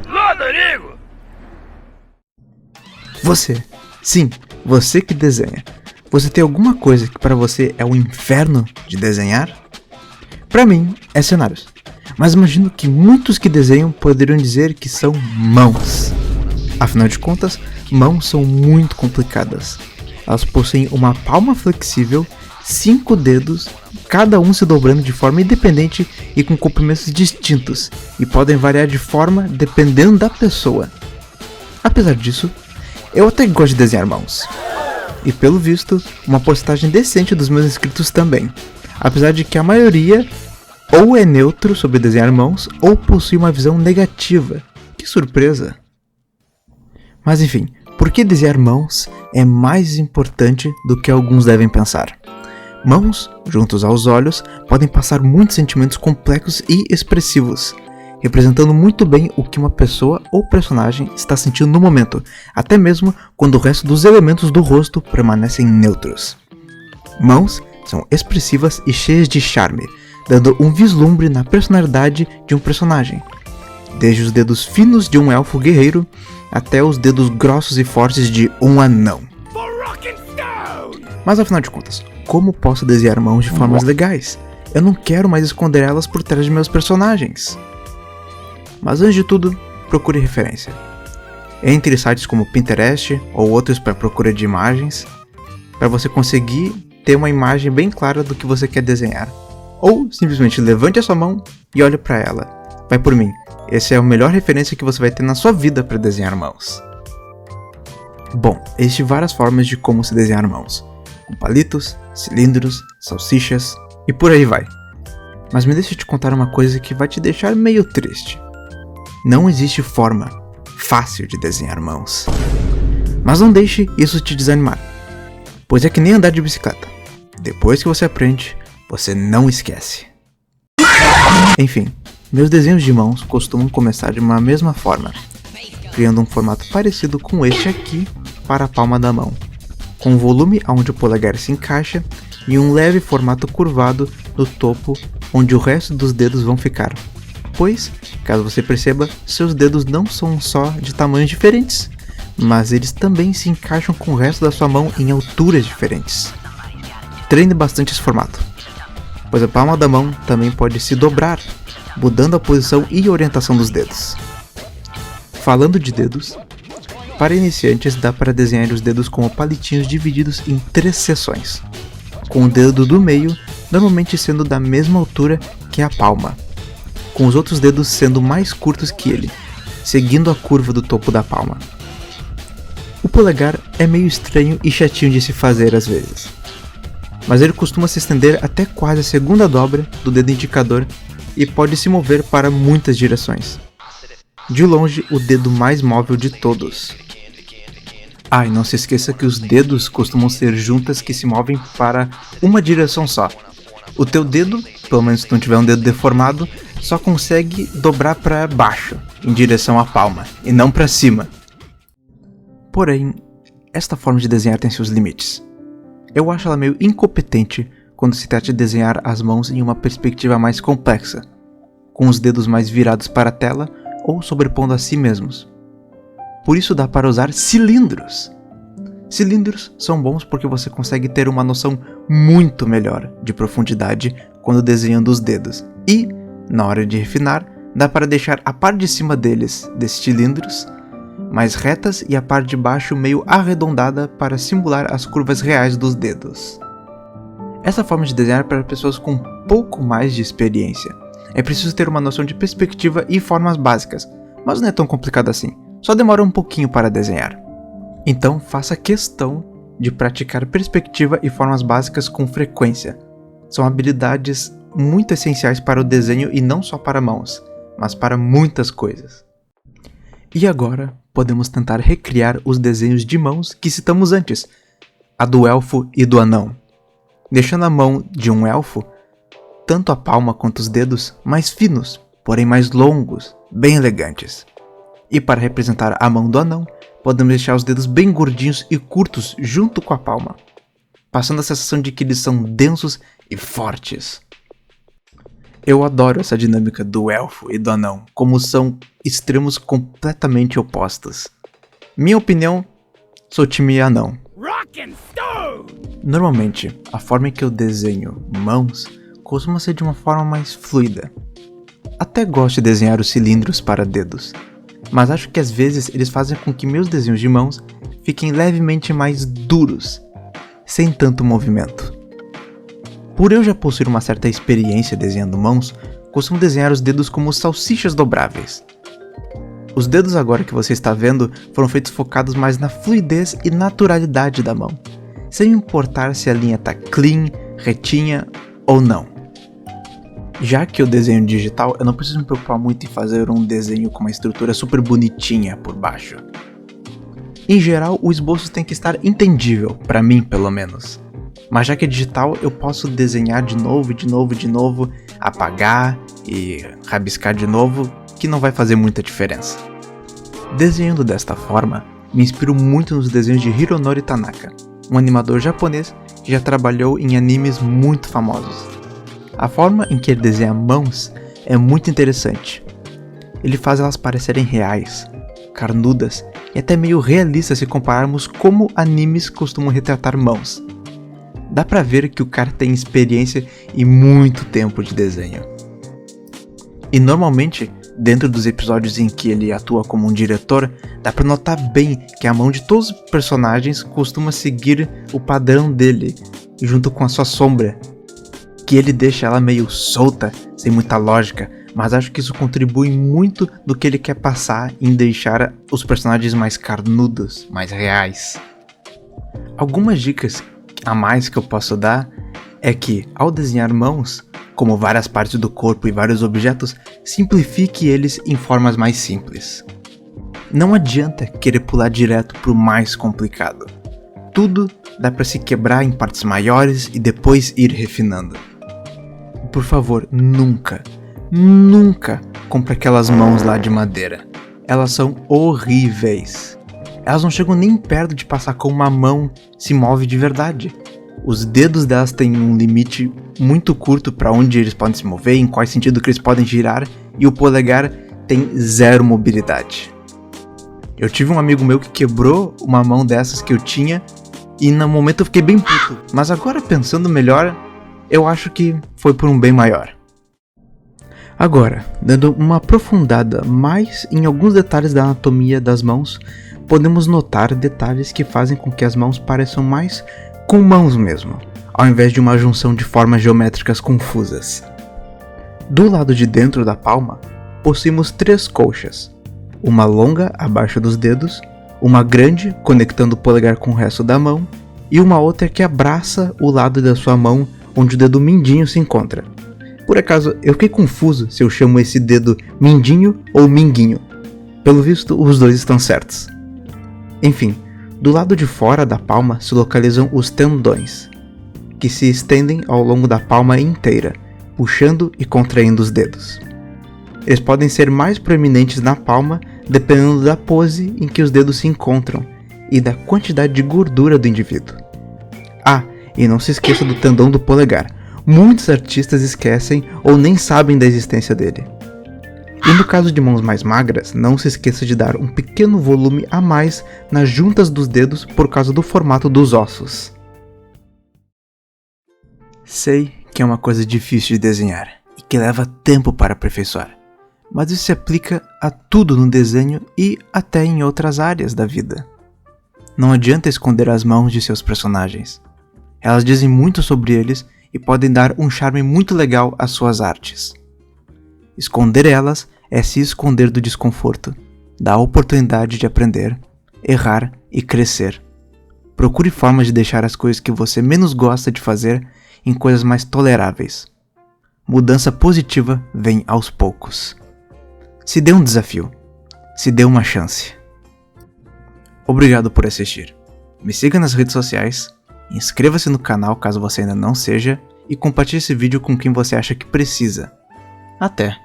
Rodrigo! Você, sim, você que desenha. Você tem alguma coisa que para você é um inferno de desenhar? Para mim, é cenários. Mas imagino que muitos que desenham poderiam dizer que são mãos. Afinal de contas, mãos são muito complicadas. Elas possuem uma palma flexível, 5 dedos, cada um se dobrando de forma independente e com comprimentos distintos, e podem variar de forma dependendo da pessoa. Apesar disso, eu até gosto de desenhar mãos. E pelo visto, uma porcentagem decente dos meus inscritos também. Apesar de que a maioria ou é neutro sobre desenhar mãos ou possui uma visão negativa. Que surpresa! Mas enfim, por que desenhar mãos é mais importante do que alguns devem pensar? Mãos, juntos aos olhos, podem passar muitos sentimentos complexos e expressivos, representando muito bem o que uma pessoa ou personagem está sentindo no momento, até mesmo quando o resto dos elementos do rosto permanecem neutros. Mãos são expressivas e cheias de charme, dando um vislumbre na personalidade de um personagem, desde os dedos finos de um elfo guerreiro até os dedos grossos e fortes de um anão. Mas afinal de contas, como posso desenhar mãos de formas legais? Eu não quero mais esconder elas por trás de meus personagens. Mas antes de tudo, procure referência. Entre sites como Pinterest ou outros para procura de imagens, para você conseguir ter uma imagem bem clara do que você quer desenhar. Ou simplesmente levante a sua mão e olhe para ela. Vai por mim, essa é a melhor referência que você vai ter na sua vida para desenhar mãos. Bom, existem várias formas de como se desenhar mãos, com palitos, cilindros, salsichas e por aí vai. Mas me deixa te contar uma coisa que vai te deixar meio triste. Não existe forma fácil de desenhar mãos. Mas não deixe isso te desanimar, pois é que nem andar de bicicleta. Depois que você aprende, você não esquece. Enfim, meus desenhos de mãos costumam começar de uma mesma forma, criando um formato parecido com este aqui para a palma da mão, com um volume onde o polegar se encaixa e um leve formato curvado no topo onde o resto dos dedos vão ficar. Pois, caso você perceba, seus dedos não são só de tamanhos diferentes, mas eles também se encaixam com o resto da sua mão em alturas diferentes. Treine bastante esse formato, pois a palma da mão também pode se dobrar, mudando a posição e orientação dos dedos. Falando de dedos, para iniciantes dá para desenhar os dedos como palitinhos divididos em 3 seções, com o dedo do meio normalmente sendo da mesma altura que a palma, com os outros dedos sendo mais curtos que ele, seguindo a curva do topo da palma. O polegar é meio estranho e chatinho de se fazer às vezes, mas ele costuma se estender até quase a segunda dobra do dedo indicador e pode se mover para muitas direções. De longe, o dedo mais móvel de todos. E não se esqueça que os dedos costumam ser juntas que se movem para uma direção só. O teu dedo, pelo menos se não tiver um dedo deformado, só consegue dobrar para baixo, em direção à palma, e não para cima. Porém, esta forma de desenhar tem seus limites. Eu acho ela meio incompetente quando se trata de desenhar as mãos em uma perspectiva mais complexa, com os dedos mais virados para a tela ou sobrepondo a si mesmos. Por isso dá para usar cilindros. Cilindros são bons porque você consegue ter uma noção muito melhor de profundidade quando desenhando os dedos. E, na hora de refinar, dá para deixar a parte de cima desses cilindros mais retas e a parte de baixo meio arredondada para simular as curvas reais dos dedos. Essa forma de desenhar é para pessoas com um pouco mais de experiência. É preciso ter uma noção de perspectiva e formas básicas, mas não é tão complicado assim, só demora um pouquinho para desenhar. Então faça questão de praticar perspectiva e formas básicas com frequência. São habilidades muito essenciais para o desenho e não só para mãos, mas para muitas coisas. E agora podemos tentar recriar os desenhos de mãos que citamos antes, a do elfo e do anão, deixando a mão de um elfo, tanto a palma quanto os dedos, mais finos, porém mais longos, bem elegantes. E para representar a mão do anão, podemos deixar os dedos bem gordinhos e curtos junto com a palma, passando a sensação de que eles são densos e fortes. Eu adoro essa dinâmica do elfo e do anão, como são extremos completamente opostos. Minha opinião, sou time anão. Normalmente, a forma em que eu desenho mãos costuma ser de uma forma mais fluida. Até gosto de desenhar os cilindros para dedos, mas acho que às vezes eles fazem com que meus desenhos de mãos fiquem levemente mais duros, sem tanto movimento. Por eu já possuir uma certa experiência desenhando mãos, costumo desenhar os dedos como salsichas dobráveis. Os dedos agora que você está vendo foram feitos focados mais na fluidez e naturalidade da mão, sem importar se a linha está clean, retinha ou não. Já que eu desenho digital, eu não preciso me preocupar muito em fazer um desenho com uma estrutura super bonitinha por baixo. Em geral, o esboço tem que estar entendível, para mim pelo menos. Mas já que é digital, eu posso desenhar de novo, apagar e rabiscar de novo, que não vai fazer muita diferença. Desenhando desta forma, me inspiro muito nos desenhos de Hironori Tanaka, um animador japonês que já trabalhou em animes muito famosos. A forma em que ele desenha mãos é muito interessante. Ele faz elas parecerem reais, carnudas e até meio realistas se compararmos como animes costumam retratar mãos. Dá pra ver que o cara tem experiência e muito tempo de desenho. E normalmente, dentro dos episódios em que ele atua como um diretor, dá pra notar bem que a mão de todos os personagens costuma seguir o padrão dele, junto com a sua sombra, que ele deixa ela meio solta, sem muita lógica, mas acho que isso contribui muito do que ele quer passar em deixar os personagens mais carnudos, mais reais. Algumas dicas a mais que eu posso dar é que, ao desenhar mãos, como várias partes do corpo e vários objetos, simplifique eles em formas mais simples. Não adianta querer pular direto pro mais complicado. Tudo dá para se quebrar em partes maiores e depois ir refinando. Por favor, nunca compre aquelas mãos lá de madeira. Elas são horríveis. Elas não chegam nem perto de passar como uma mão se move de verdade. Os dedos delas têm um limite muito curto para onde eles podem se mover, em qual sentido que eles podem girar, e o polegar tem zero mobilidade. Eu tive um amigo meu que quebrou uma mão dessas que eu tinha, e no momento eu fiquei bem puto. Mas agora, pensando melhor, eu acho que foi por um bem maior. Agora, dando uma aprofundada mais em alguns detalhes da anatomia das mãos, podemos notar detalhes que fazem com que as mãos pareçam mais com mãos mesmo, ao invés de uma junção de formas geométricas confusas. Do lado de dentro da palma, possuímos 3 colchas, uma longa abaixo dos dedos, uma grande conectando o polegar com o resto da mão e uma outra que abraça o lado da sua mão onde o dedo mindinho se encontra. Por acaso, eu fiquei confuso se eu chamo esse dedo mindinho ou minguinho. Pelo visto, os dois estão certos. Enfim, do lado de fora da palma se localizam os tendões, que se estendem ao longo da palma inteira, puxando e contraindo os dedos. Eles podem ser mais proeminentes na palma dependendo da pose em que os dedos se encontram e da quantidade de gordura do indivíduo. Ah, e não se esqueça do tendão do polegar. Muitos artistas esquecem ou nem sabem da existência dele. E no caso de mãos mais magras, não se esqueça de dar um pequeno volume a mais nas juntas dos dedos por causa do formato dos ossos. Sei que é uma coisa difícil de desenhar e que leva tempo para aperfeiçoar, mas isso se aplica a tudo no desenho e até em outras áreas da vida. Não adianta esconder as mãos de seus personagens. Elas dizem muito sobre eles e podem dar um charme muito legal às suas artes. Esconder elas é se esconder do desconforto, da oportunidade de aprender, errar e crescer. Procure formas de deixar as coisas que você menos gosta de fazer em coisas mais toleráveis. Mudança positiva vem aos poucos. Se dê um desafio. Se dê uma chance. Obrigado por assistir. Me siga nas redes sociais, inscreva-se no canal caso você ainda não seja e compartilhe esse vídeo com quem você acha que precisa. Até!